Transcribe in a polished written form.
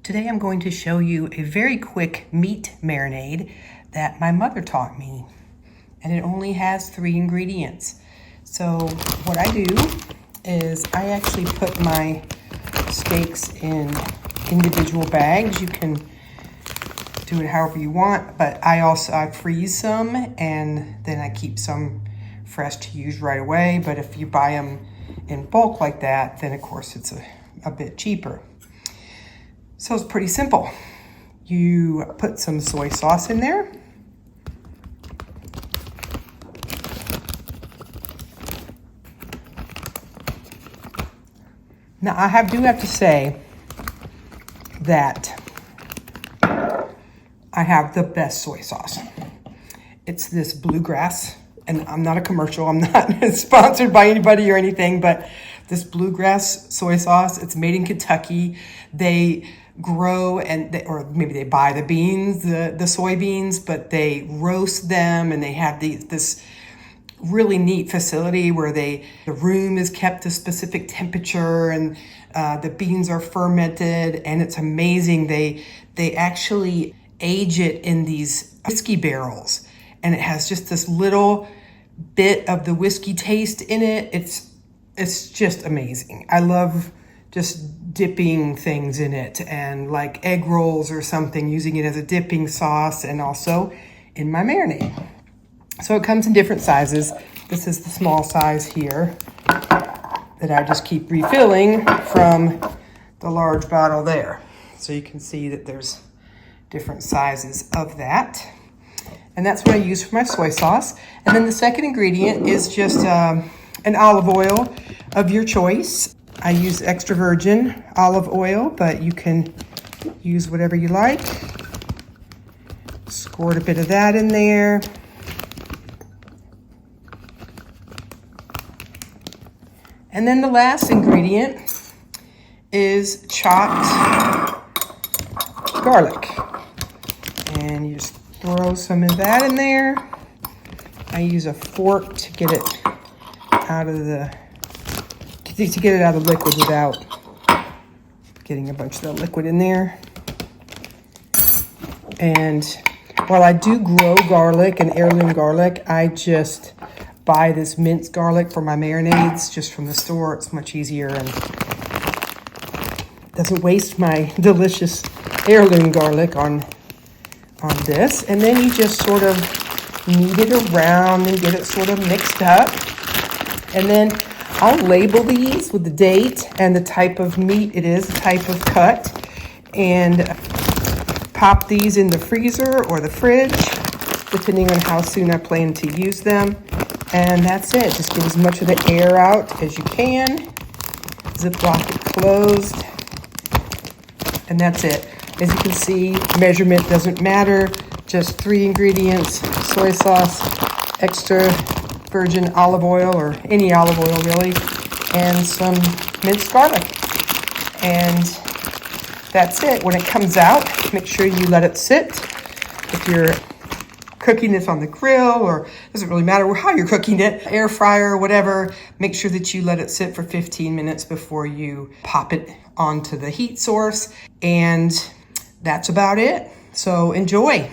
Today I'm going to show you a very quick meat marinade that my mother taught me. And it only has 3 ingredients. So what I do is I actually put my steaks in individual bags. You can do it however you want, but I freeze some and then I keep some fresh to use right away. But if you buy them in bulk like that, then of course it's a bit cheaper. So it's pretty simple. You put some soy sauce in there. Now I do have to say that I have the best soy sauce. It's this Bluegrass, and I'm not a commercial, I'm not sponsored by anybody or anything, but this Bluegrass soy sauce, it's made in Kentucky. They grow or maybe they buy the beans, the soybeans, but they roast them and they have this really neat facility where the room is kept a specific temperature and the beans are fermented, and it's amazing. They actually age it in these whiskey barrels, and it has just this little bit of the whiskey taste in it. It's just amazing. I love just dipping things in it, and like egg rolls or something, using it as a dipping sauce, and also in my marinade. So it comes in different sizes. This is the small size here that I just keep refilling from the large bottle there. So you can see that there's different sizes of that. And that's what I use for my soy sauce. And then the second ingredient is just an olive oil of your choice. I use extra virgin olive oil, but you can use whatever you like. Squirt a bit of that in there. And then the last ingredient is chopped garlic. And you just throw some of that in there. I use a fork to get it out of the liquid without getting a bunch of the liquid in there. And while I do grow garlic and heirloom garlic, I just buy this minced garlic for my marinades just from the store. It's much easier and doesn't waste my delicious heirloom garlic on this. And then you just sort of knead it around and get it sort of mixed up. And then I'll label these with the date and the type of meat it is, the type of cut, and pop these in the freezer or the fridge, depending on how soon I plan to use them. And that's it. Just get as much of the air out as you can. Ziploc it closed. And that's it. As you can see, measurement doesn't matter. Just 3 ingredients: soy sauce, extra virgin olive oil, or any olive oil really, and some minced garlic. And that's it. When it comes out, make sure you let it sit. If you're cooking this on the grill, or it doesn't really matter how you're cooking it, air fryer or whatever, make sure that you let it sit for 15 minutes before you pop it onto the heat source. And that's about it. So enjoy.